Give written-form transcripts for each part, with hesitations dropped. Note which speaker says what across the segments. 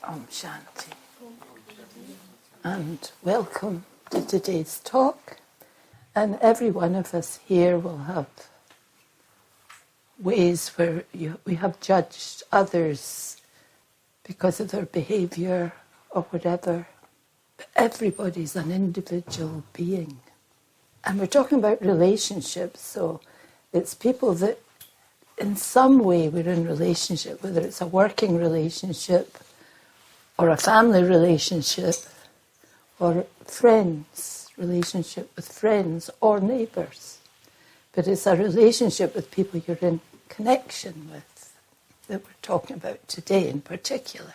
Speaker 1: Om Shanti. And welcome to today's talk. And every one of us here will have ways where we have judged others because of their behaviour or whatever. But everybody's an individual being. And we're talking about relationships, so it's people that in some way we're in relationship, whether it's a working relationship or a family relationship or friends, relationship with friends or neighbours. But it's a relationship with people you're in connection with that we're talking about today in particular.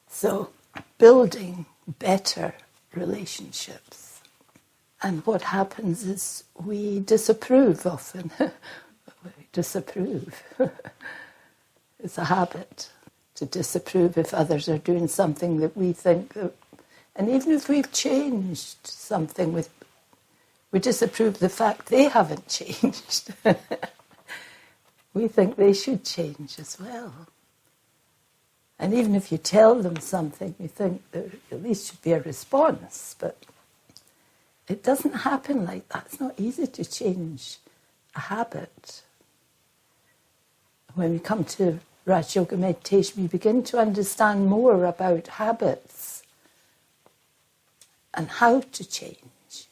Speaker 1: So, building better relationships. And what happens is we disapprove often. We disapprove. It's a habit to disapprove if others are doing something that we think that, and even if we've changed something, we disapprove the fact they haven't changed. We think they should change as well. And even if you tell them something, you think there at least should be a response, but it doesn't happen like that. It's not easy to change a habit. When we come to Raj Yoga meditation, we begin to understand more about habits and how to change.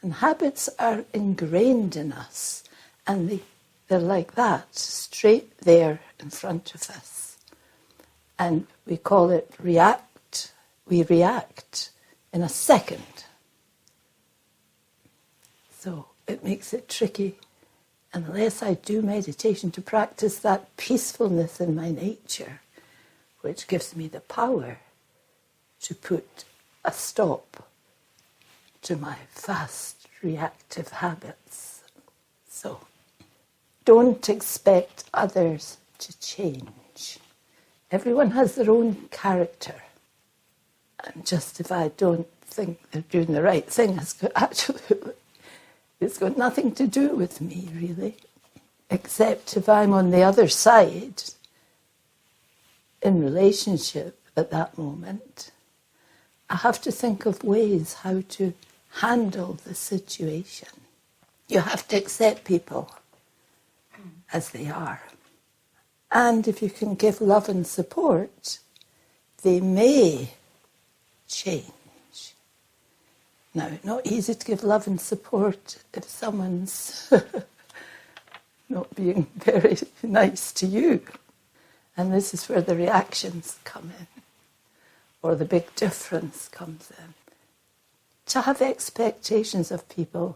Speaker 1: And habits are ingrained in us, and they're like that, straight there in front of us. And we call it react. We react in a second. So it makes it tricky. Unless I do meditation to practice that peacefulness in my nature, which gives me the power to put a stop to my fast reactive habits. So, don't expect others to change. Everyone has their own character. And just if I don't think they're doing the right thing, it's got nothing to do with me, really, except if I'm on the other side in relationship at that moment. I have to think of ways how to handle the situation. You have to accept people as they are. And if you can give love and support, they may change. Now, not easy to give love and support if someone's not being very nice to you. And this is where the reactions come in, or the big difference comes in. To have expectations of people,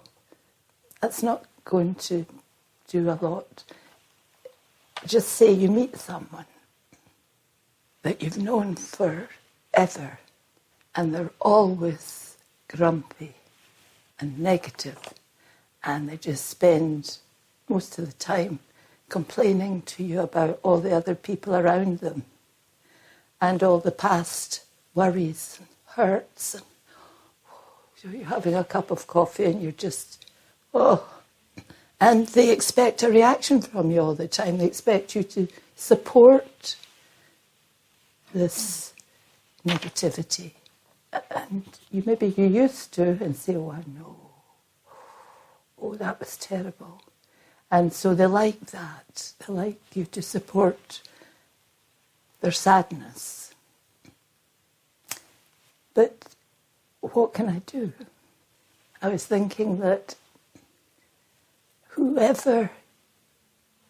Speaker 1: that's not going to do a lot. Just say you meet someone that you've known forever, and they're always grumpy and negative, and they just spend most of the time complaining to you about all the other people around them and all the past worries and hurts, and you're having a cup of coffee and you're just, and they expect a reaction from you all the time. They expect you to support this negativity. And maybe you used to and say, oh, I know. Oh, that was terrible. And so they like that. They like you to support their sadness. But what can I do? I was thinking that whoever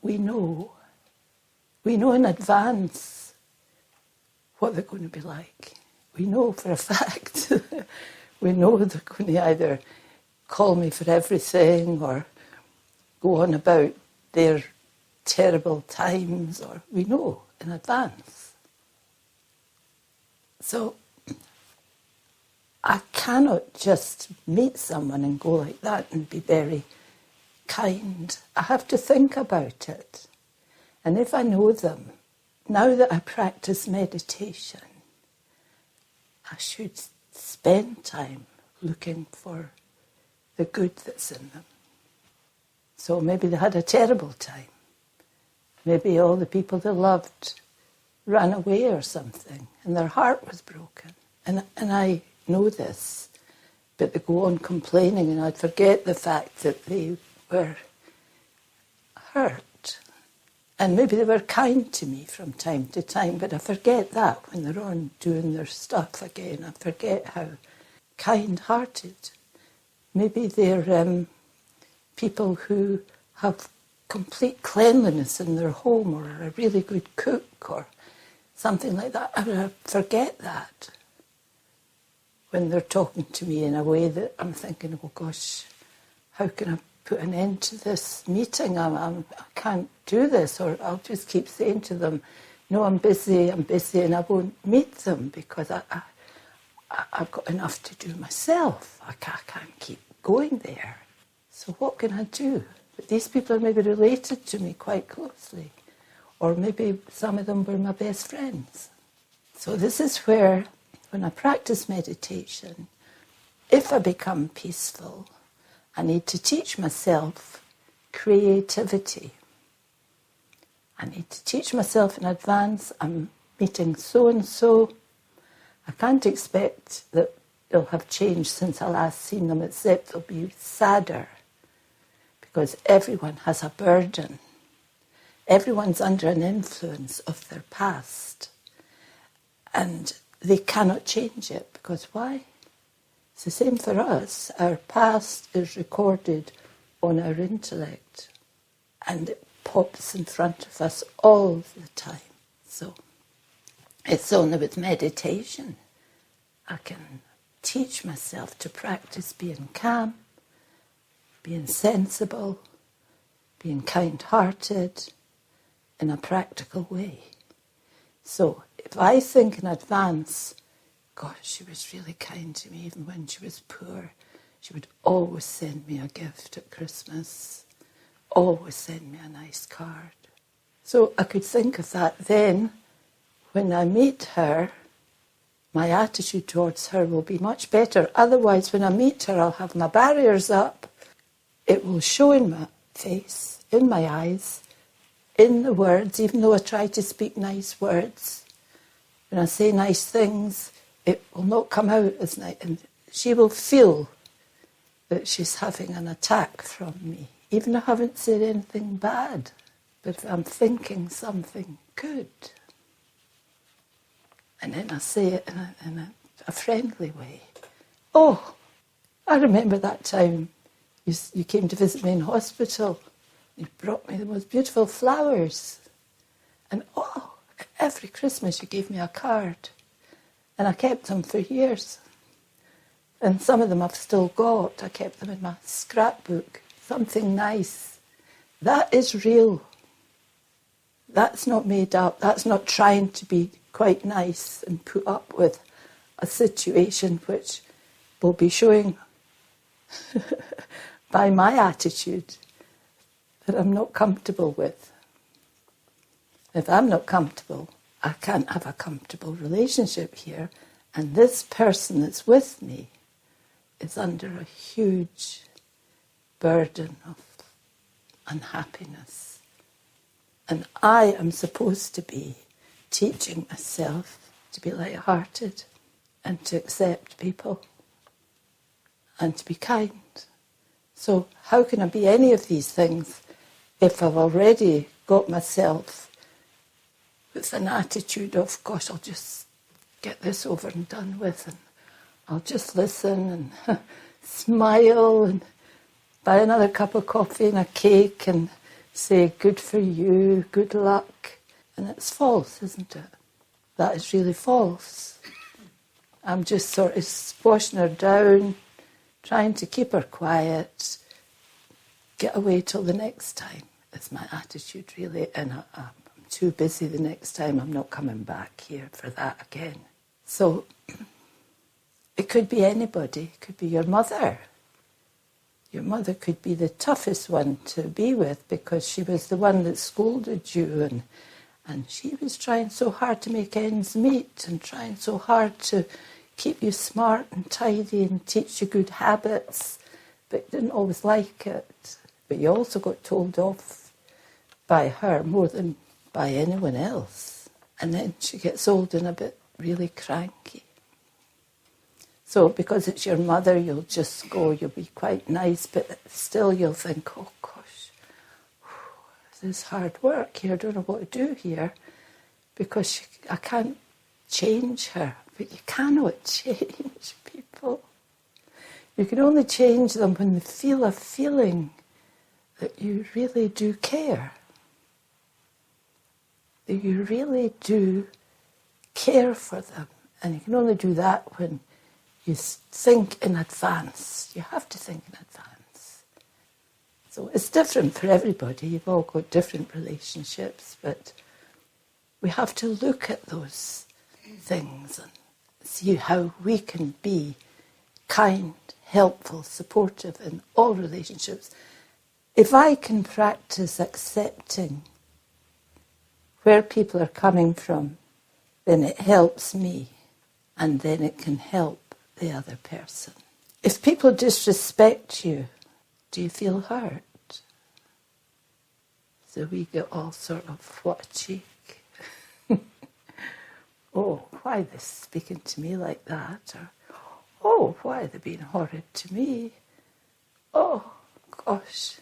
Speaker 1: we know in advance what they're going to be like. We know for a fact. We know they're going to either call me for everything or go on about their terrible times, or we know in advance. So I cannot just meet someone and go like that and be very kind. I have to think about it. And if I know them, now that I practice meditation, I should spend time looking for the good that's in them. So maybe they had a terrible time. Maybe all the people they loved ran away or something, and their heart was broken. And I know this, but they go on complaining, and I'd forget the fact that they were hurt. And maybe they were kind to me from time to time, but I forget that when they're on doing their stuff again. I forget how kind-hearted. Maybe they're people who have complete cleanliness in their home, or are a really good cook or something like that. I forget that when they're talking to me in a way that I'm thinking, oh gosh, how can I put an end to this meeting? I can't do this. Or I'll just keep saying to them, no, I'm busy, and I won't meet them because I've got enough to do myself. I can't keep going there. So what can I do? But these people are maybe related to me quite closely. Or maybe some of them were my best friends. So this is where, when I practice meditation, if I become peaceful, I need to teach myself creativity. I need to teach myself in advance, I'm meeting so-and-so. I can't expect that they'll have changed since I last seen them, except they'll be sadder. Because everyone has a burden. Everyone's under an influence of their past. And they cannot change it. Because why? It's the same for us. Our past is recorded on our intellect. And it pops in front of us all the time. So it's only with meditation I can teach myself to practice being calm, being sensible, being kind-hearted in a practical way. So if I think in advance, gosh, she was really kind to me even when she was poor. She would always send me a gift at Christmas, always send me a nice card. So I could think of that then. When I meet her, my attitude towards her will be much better. Otherwise, when I meet her, I'll have my barriers up. It will show in my face, in my eyes, in the words, even though I try to speak nice words. When I say nice things, it will not come out as nice. And she will feel that she's having an attack from me. Even if I haven't said anything bad, but if I'm thinking something good. And then I say it in a friendly way. Oh, I remember that time you came to visit me in hospital. You brought me the most beautiful flowers. And every Christmas you gave me a card. And I kept them for years. And some of them I've still got. I kept them in my scrapbook. Something nice. That is real. That's not made up. That's not trying to be quite nice and put up with a situation which will be showing by my attitude that I'm not comfortable with. If I'm not comfortable, I can't have a comfortable relationship here. And this person that's with me is under a huge burden of unhappiness. And I am supposed to be teaching myself to be light-hearted and to accept people and to be kind. So how can I be any of these things if I've already got myself with an attitude of, gosh, I'll just get this over and done with, and I'll just listen and smile and buy another cup of coffee and a cake and say, good for you, good luck. And it's false, isn't it? That is really false. I'm just sort of squashing her down, trying to keep her quiet, get away till the next time. It's my attitude, really, and I'm too busy the next time. I'm not coming back here for that again. So it could be anybody. It could be your mother. Your mother could be the toughest one to be with because she was the one that scolded you, and she was trying so hard to make ends meet and trying so hard to keep you smart and tidy and teach you good habits, but didn't always like it. But you also got told off by her more than by anyone else. And then she gets old and a bit really cranky. So because it's your mother, you'll just go, you'll be quite nice, but still you'll think, oh gosh, this is hard work here, I don't know what to do here, because I can't change her. But you cannot change people. You can only change them when they feel a feeling that you really do care. That you really do care for them. And you can only do that when you think in advance. You have to think in advance. So it's different for everybody. You've all got different relationships, but we have to look at those things and see how we can be kind, helpful, supportive in all relationships. If I can practice accepting where people are coming from, then it helps me, and then it can help the other person. If people disrespect you, do you feel hurt? So we get all sort of, what a cheek. Oh, why are they speaking to me like that? Or, oh, why are they being horrid to me? Oh, gosh,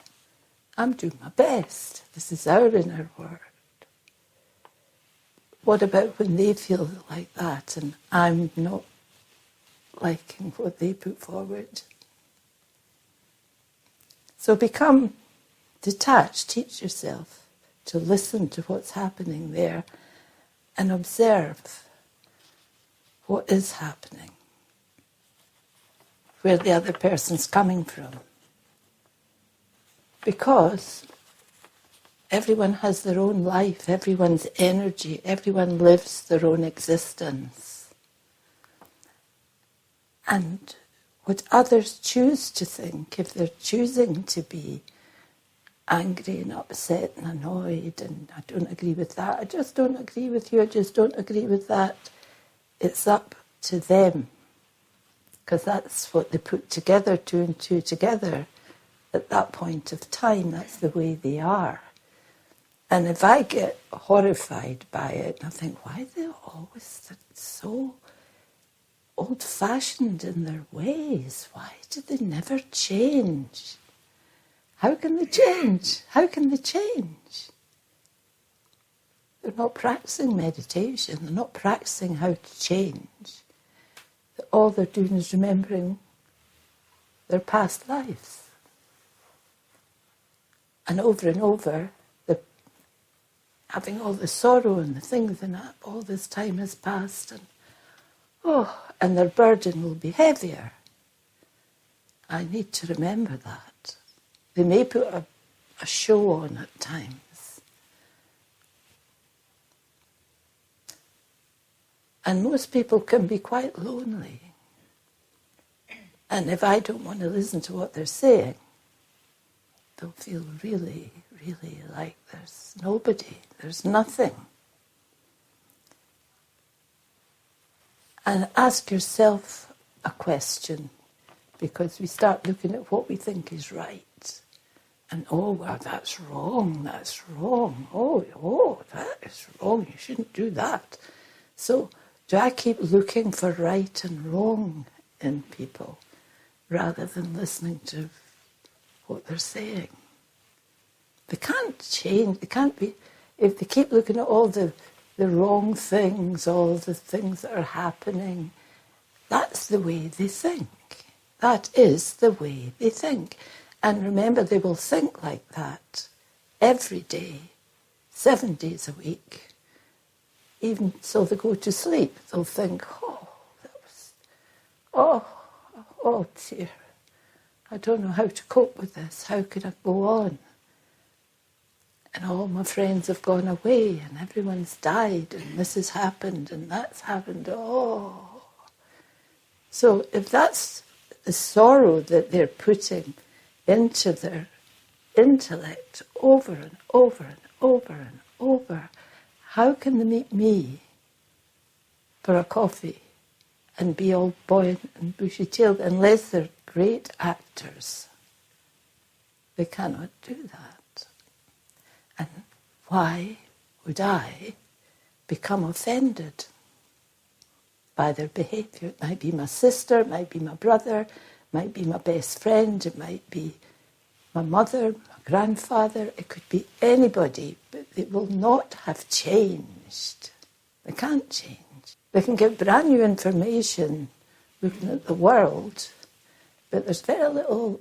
Speaker 1: I'm doing my best. This is our inner word. What about when they feel like that and I'm not liking what they put forward? So become detached. Teach yourself to listen to what's happening there and observe what is happening, where the other person's coming from. Because everyone has their own life, everyone's energy, everyone lives their own existence. And what others choose to think, if they're choosing to be angry and upset and annoyed and I don't agree with that, I just don't agree with you, I just don't agree with that, it's up to them. Because that's what they put together, two and two together at that point of time. That's the way they are. And if I get horrified by it, I think, why are they always so old-fashioned in their ways? Why do they never change? How can they change? How can they change? They're not practicing meditation. They're not practicing how to change. All they're doing is remembering their past lives. And over, they're having all the sorrow and the things, and all this time has passed, and their burden will be heavier. I need to remember that. They may put a show on at times. And most people can be quite lonely. And if I don't want to listen to what they're saying, they'll feel really, really like there's nobody, there's nothing. And ask yourself a question, because we start looking at what we think is right. And, oh, well, that's wrong. Oh, that is wrong, you shouldn't do that. So, do I keep looking for right and wrong in people rather than listening to what they're saying? They can't change, they can't be, if they keep looking at all the wrong things, all the things that are happening, that's the way they think. That is the way they think. And remember, they will think like that every day, 7 days a week. Even so they go to sleep, they'll think, oh dear, I don't know how to cope with this. How can I go on? And all my friends have gone away and everyone's died and this has happened and that's happened. Oh. So if that's the sorrow that they're putting into their intellect over and over and over and over, how can they meet me for a coffee and be all buoyant and bushy-tailed unless they're great actors? They cannot do that. And why would I become offended by their behaviour. It might be my sister, it might be my brother, it might be my best friend, it might be my mother, my grandfather, it could be anybody, but they will not have changed. They can't change. They can give brand new information looking at the world, but there's very little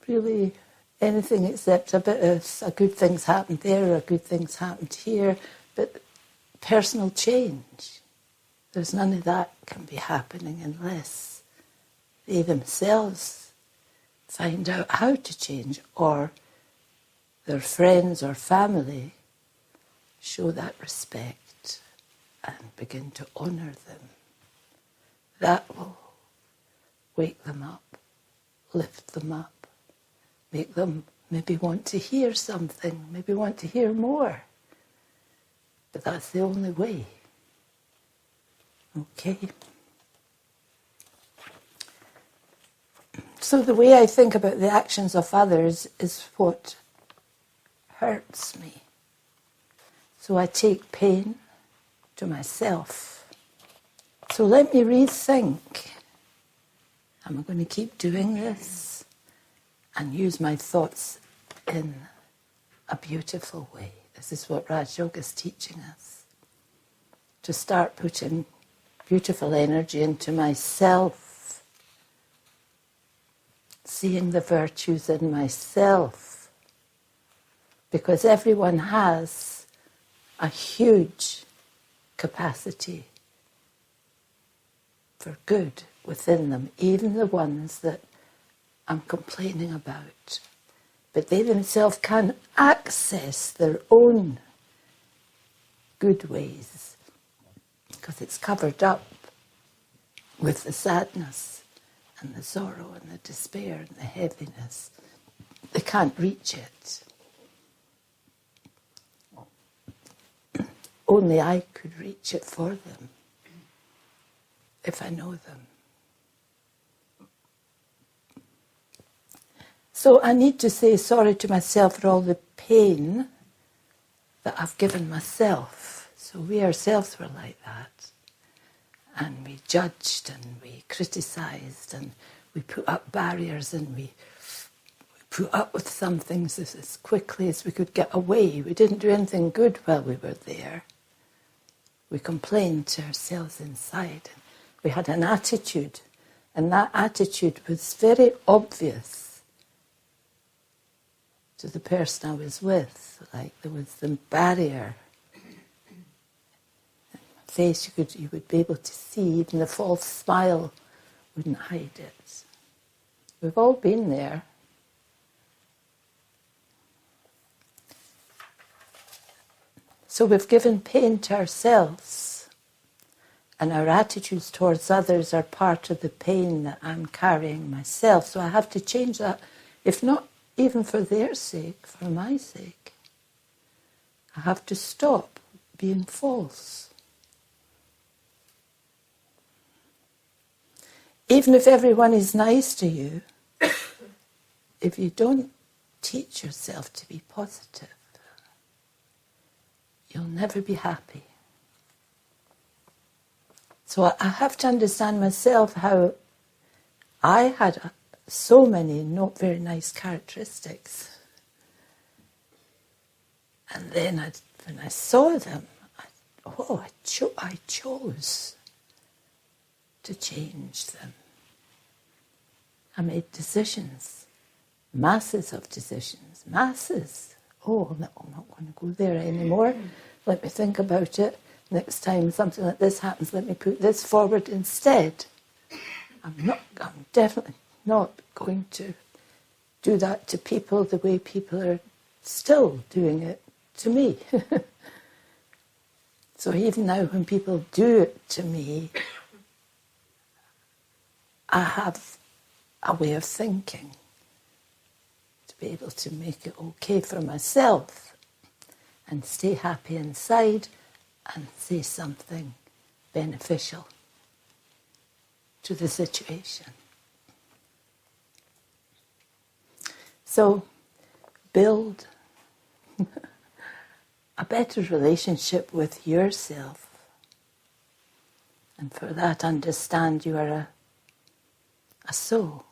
Speaker 1: really anything except a bit of a good thing's happened there or a good thing's happened here, but personal change. There's none of that can be happening unless they themselves find out how to change, or their friends or family show that respect and begin to honour them. That will wake them up, lift them up, make them maybe want to hear something, maybe want to hear more. But that's the only way. Okay? So the way I think about the actions of others is what hurts me. So I take pain to myself. So let me rethink. Am I going to keep doing this? And use my thoughts in a beautiful way. This is what Raj Yoga is teaching us. To start putting beautiful energy into myself. Seeing the virtues in myself. Because everyone has a huge capacity for good within them, even the ones that I'm complaining about. But they themselves can access their own good ways because it's covered up with the sadness and the sorrow and the despair and the heaviness. They can't reach it. Only I could reach it for them if I know them. So I need to say sorry to myself for all the pain that I've given myself. So we ourselves were like that. And we judged and we criticised and we put up barriers and we put up with some things as quickly as we could get away. We didn't do anything good while we were there. We complained to ourselves inside. We had an attitude, and that attitude was very obvious to the person I was with. Like there was the barrier. In my face you would be able to see, even the false smile wouldn't hide it. We've all been there. So we've given pain to ourselves, and our attitudes towards others are part of the pain that I'm carrying myself. So I have to change that, if not even for their sake, for my sake. I have to stop being false. Even if everyone is nice to you, if you don't teach yourself to be positive, you'll never be happy. So I have to understand myself how I had so many not very nice characteristics. And then when I saw them, I chose to change them. I made decisions, masses of decisions, masses. Oh, no, I'm not going to go there anymore. Let me think about it. Next time something like this happens, let me put this forward instead. I'm definitely not going to do that to people the way people are still doing it to me. So even now when people do it to me, I have a way of thinking to be able to make it okay for myself and stay happy inside and say something beneficial to the situation. So build a better relationship with yourself. And for that, understand you are a soul.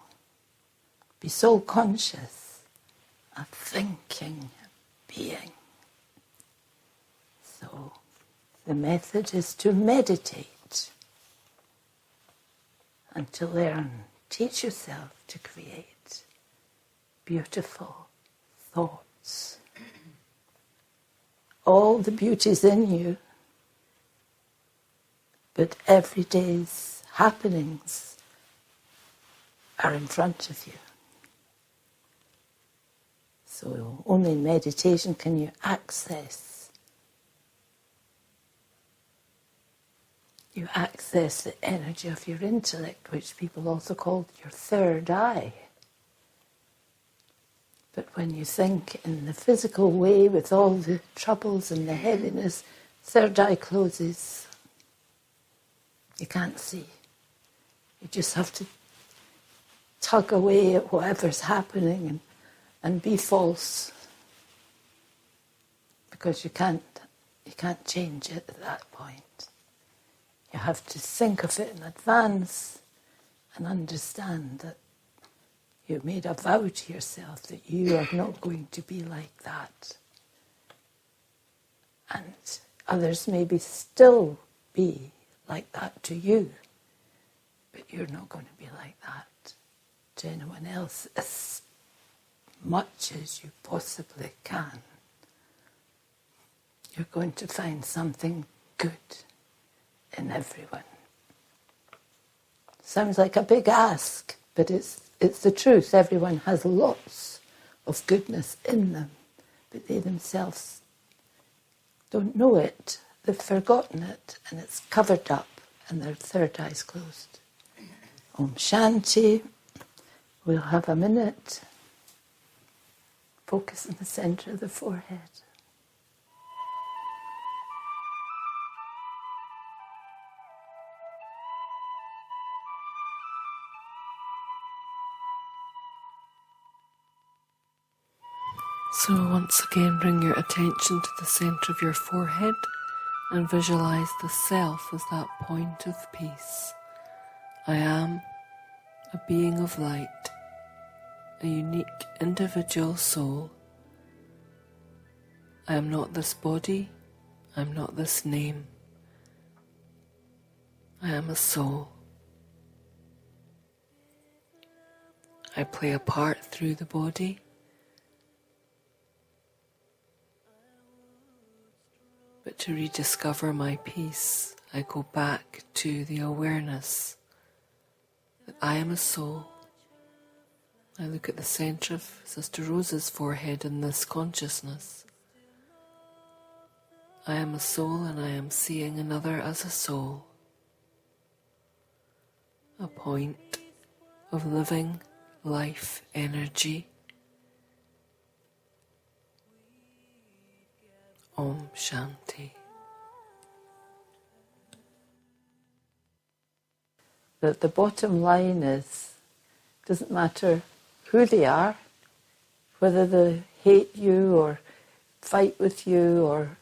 Speaker 1: Be soul conscious, a thinking being. So the method is to meditate and to learn. Teach yourself to create beautiful thoughts. All the beauty's in you, but every day's happenings are in front of you. So only in meditation can you access the energy of your intellect, which people also call your third eye. But when you think in the physical way with all the troubles and the heaviness, third eye closes. You can't see. You just have to tug away at whatever's happening and be false. Because you can't change it at that point. You have to think of it in advance and understand that you've made a vow to yourself that you are not going to be like that. And others maybe still be like that to you, but you're not going to be like that to anyone else as much as you possibly can. You're going to find something good in everyone. Sounds like a big ask, but it's the truth. Everyone has lots of goodness in them, but they themselves don't know it. They've forgotten it, and it's covered up, and their third eye's closed. Om Shanti. We'll have a minute. Focus in the center of the forehead.
Speaker 2: So once again, bring your attention to the centre of your forehead and visualise the self as that point of peace. I am a being of light, a unique individual soul. I am not this body, I am not this name. I am a soul. I play a part through the body. But to rediscover my peace, I go back to the awareness that I am a soul. I look at the centre of Sister Rosa's forehead in this consciousness. I am a soul and I am seeing another as a soul. A point of living life energy. Om Shanti.
Speaker 1: The bottom line is, it doesn't matter who they are, whether they hate you or fight with you or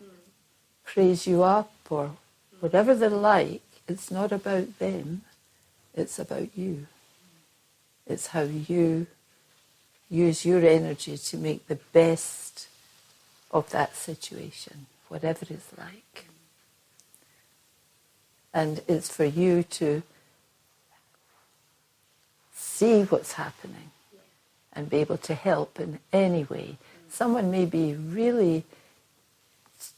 Speaker 1: praise you up or whatever they're like, it's not about them, it's about you. It's how you use your energy to make the best of that situation, whatever it's like. And it's for you to see what's happening and be able to help in any way. Someone may be really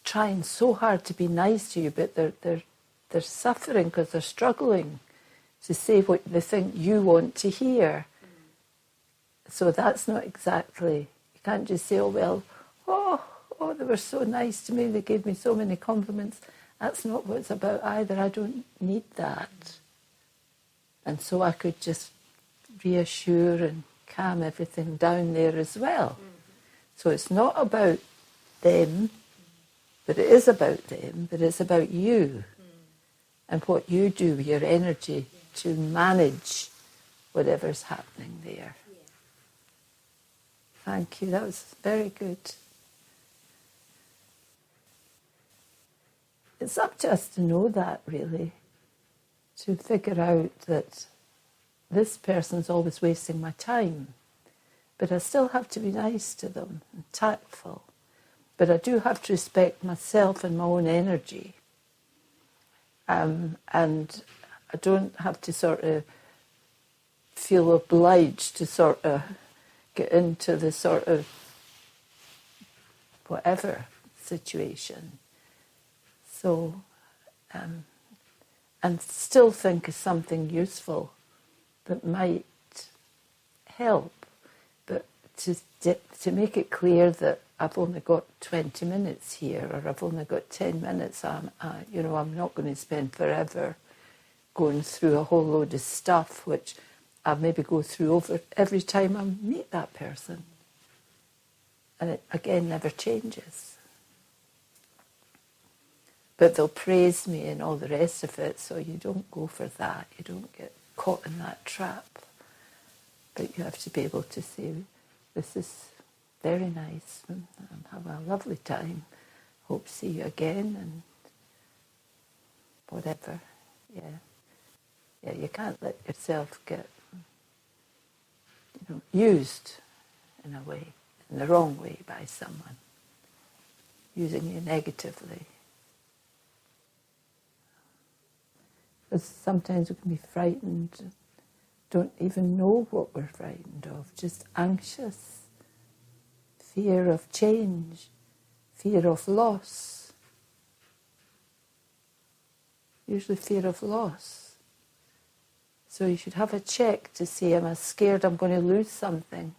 Speaker 1: trying so hard to be nice to you, but they're suffering because they're struggling to say what they think you want to hear. So that's not exactly, you can't just say, oh, they were so nice to me, they gave me so many compliments. That's not what it's about either. I don't need that. And so I could just reassure and calm everything down there as well. So it's not about them, but it is about them, but it's about you and what you do with your energy to manage whatever's happening there. Thank you, that was very good. it's up to us to know that, really, to figure out that this person's always wasting my time, but I still have to be nice to them and tactful. But I do have to respect myself and my own energy. And I don't have to sort of feel obliged to sort of get into the sort of whatever situation. So, and still think of something useful that might help, but to make it clear that I've only got 20 minutes here, or I've only got 10 minutes. I'm not going to spend forever going through a whole load of stuff, which I maybe go through over every time I meet that person. And it, again, never changes. But they'll praise me and all the rest of it, so you don't go for that. You don't get caught in that trap. But you have to be able to say, this is very nice, and have a lovely time. Hope to see you again, and whatever. Yeah, you can't let yourself get used in a way, in the wrong way by someone, using you negatively. Because sometimes we can be frightened, don't even know what we're frightened of, just anxious, fear of change, fear of loss. Usually fear of loss. So you should have a check to say, am I scared I'm going to lose something?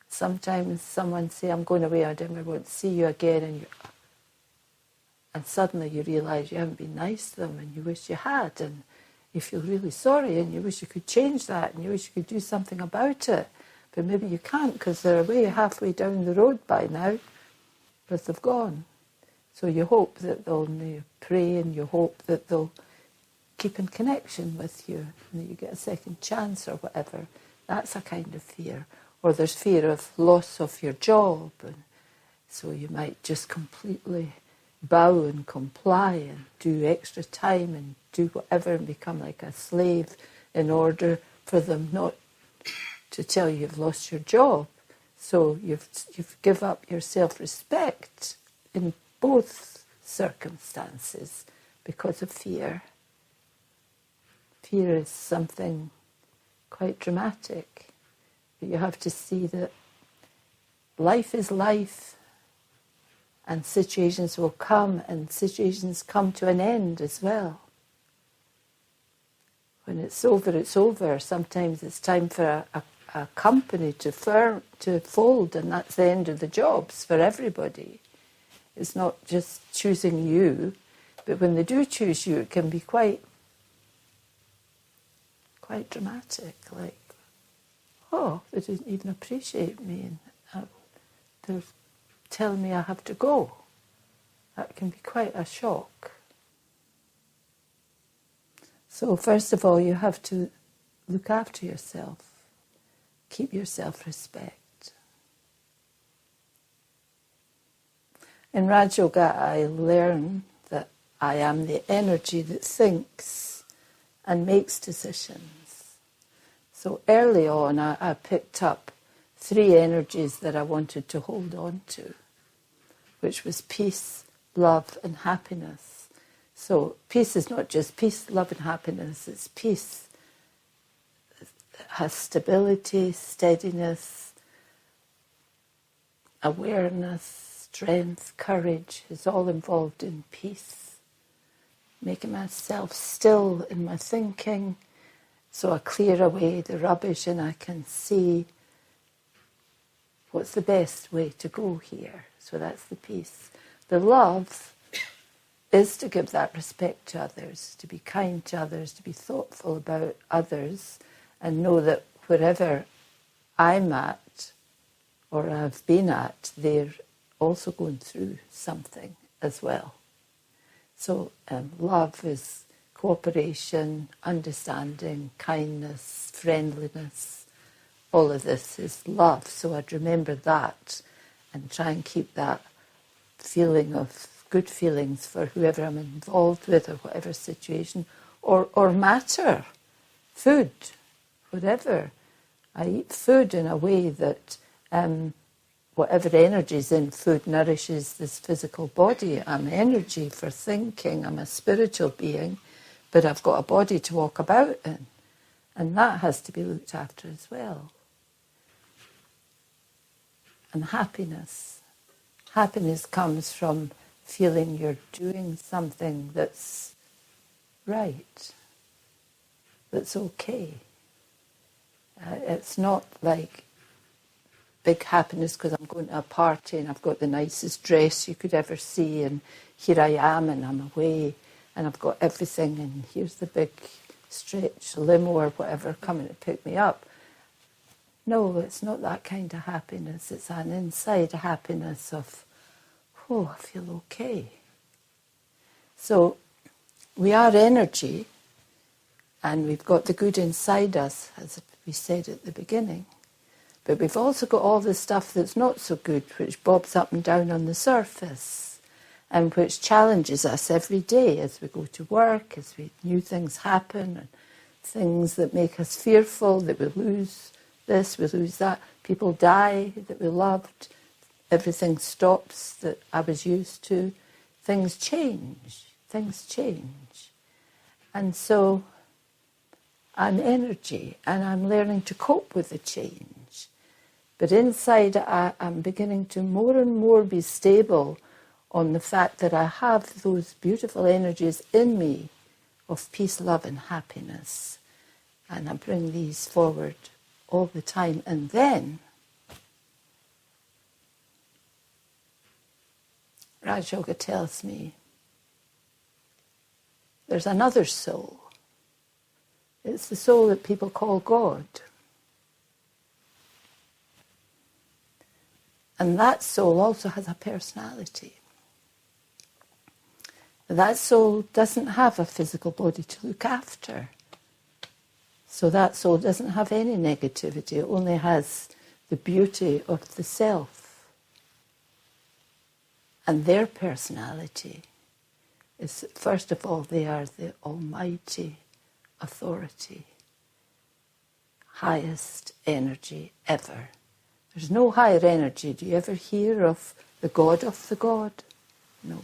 Speaker 1: Sometimes someone say, I'm going away, I never want to see you again, and suddenly you realise you haven't been nice to them and you wish you had, and you feel really sorry and you wish you could change that and you wish you could do something about it. But maybe you can't because they're away halfway down the road by now, because they've gone. So you hope that they'll pray, and you hope that they'll keep in connection with you and that you get a second chance or whatever. That's a kind of fear. Or there's fear of loss of your job, and so you might just completely bow and comply and do extra time and do whatever and become like a slave in order for them not to tell you you've lost your job. So you've give up your self-respect in both circumstances because of fear. Fear is something quite dramatic. But you have to see that life is life, and situations will come, and situations come to an end as well. When it's over, it's over. Sometimes it's time for a company to fold, and that's the end of the jobs for everybody. It's not just choosing you, but when they do choose you, it can be quite dramatic, like, oh, they didn't even appreciate me, and they're telling me I have to go. That can be quite a shock. So first of all, you have to look after yourself. Keep your self-respect. In Raj Yoga, I learn that I am the energy that thinks and makes decisions. So early on, I picked up 3 energies that I wanted to hold on to, which was peace, love, and happiness. So peace is not just peace, love, and happiness. It's peace. It has stability, steadiness, awareness, strength, courage. It's all involved in peace. Making myself still in my thinking, so I clear away the rubbish and I can see what's the best way to go here. So that's the peace. The love is to give that respect to others, to be kind to others, to be thoughtful about others, and know that wherever I'm at or I've been at, they're also going through something as well. So love is cooperation, understanding, kindness, friendliness. All of this is love. So I'd remember that and try and keep that feeling of good feelings for whoever I'm involved with or whatever situation, or matter, food, whatever. I eat food in a way that whatever energy is in food nourishes this physical body. I'm energy for thinking, I'm a spiritual being, but I've got a body to walk about in, and that has to be looked after as well. And happiness. Happiness comes from feeling you're doing something that's right, that's okay. It's not like big happiness because I'm going to a party and I've got the nicest dress you could ever see, and here I am and I'm away and I've got everything, and here's the big stretch limo or whatever coming to pick me up. No, it's not that kind of happiness. It's an inside happiness of, oh, I feel okay. So we are energy, and we've got the good inside us, as we said at the beginning. But we've also got all the stuff that's not so good, which bobs up and down on the surface, and which challenges us every day as we go to work, as new things happen, and things that make us fearful, that we lose this, we lose that, people die that we loved, everything stops that I was used to, things change. And so I'm energy, and I'm learning to cope with the change. But inside I'm beginning to more and more be stable on the fact that I have those beautiful energies in me of peace, love and happiness. And I bring these forward all the time. And then Raj Yoga tells me there's another soul. It's the soul that people call God. And that soul also has a personality. That soul doesn't have a physical body to look after. So that soul doesn't have any negativity. It only has the beauty of the self. And their personality is, first of all, they are the almighty authority, highest energy ever. There's no higher energy. Do you ever hear of the God of the God? No.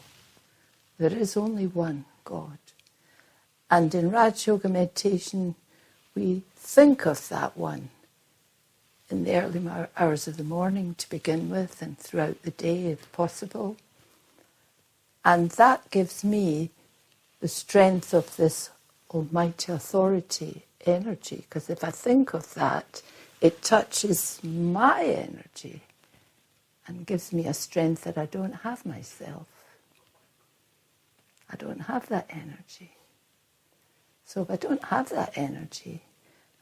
Speaker 1: There is only one God. And in Raj Yoga meditation, we think of that one in the early hours of the morning to begin with, and throughout the day if possible. And that gives me the strength of this almighty authority energy, because if I think of that, it touches my energy and gives me a strength that I don't have myself. I don't have that energy. So if I don't have that energy,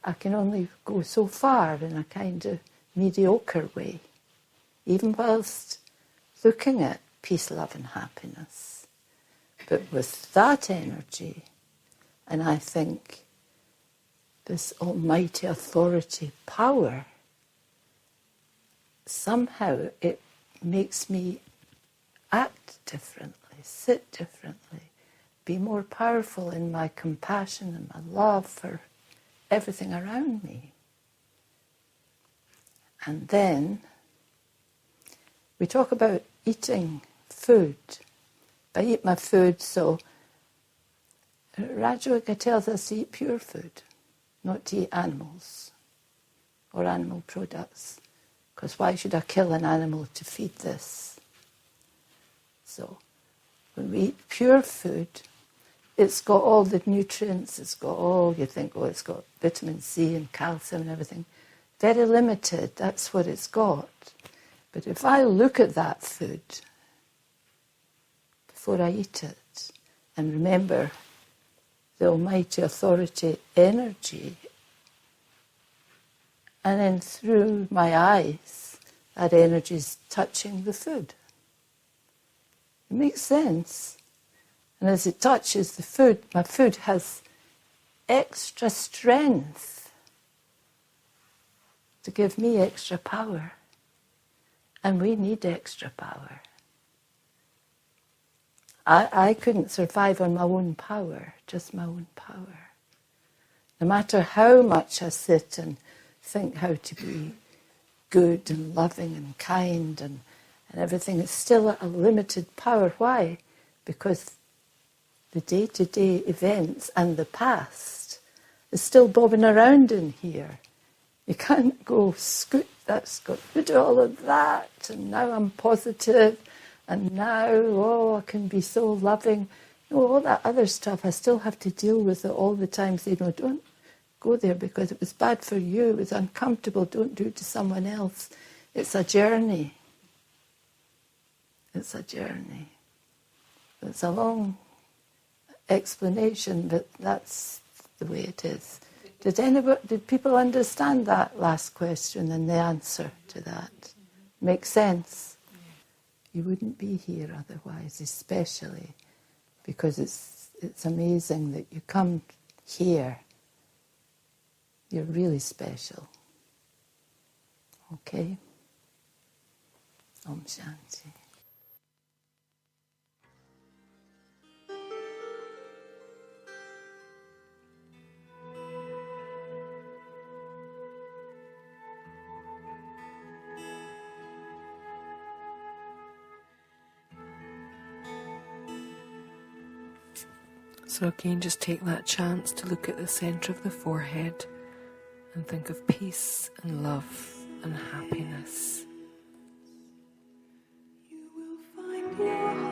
Speaker 1: I can only go so far in a kind of mediocre way, even whilst looking at peace, love and happiness. But with that energy, and I think this almighty authority power, somehow it makes me act differently, sit differently, be more powerful in my compassion and my love for everything around me. And then we talk about eating food. I eat my food, so Raj Yoga tells us to eat pure food, not to eat animals or animal products, because why should I kill an animal to feed this? So when we eat pure food, it's got all the nutrients, it's got all, you think, oh, it's got vitamin C and calcium and everything. Very limited, that's what it's got. But if I look at that food before I eat it, and remember the almighty authority energy, and then through my eyes, that energy is touching the food. It makes sense. And as it touches the food, my food has extra strength to give me extra power. And we need extra power. I couldn't survive on my own power, just my own power. No matter how much I sit and think how to be good and loving and kind and everything, it's still a limited power. Why? Because the day-to-day events and the past is still bobbing around in here. You can't go, scoot, that's got rid of all of that, and now I'm positive, and now, oh, I can be so loving. No, all that other stuff, I still have to deal with it all the time. Say, no, don't go there because it was bad for you, it was uncomfortable, don't do it to someone else. It's a journey. It's a journey. It's a long explanation, but that's the way it is. Did people understand that last question and the answer to that? Make sense? You wouldn't be here otherwise, especially because it's amazing that you come here. You're really special. Okay? Om Shanti.
Speaker 2: So again, just take that chance to look at the centre of the forehead and think of peace and love and happiness.
Speaker 3: You will find your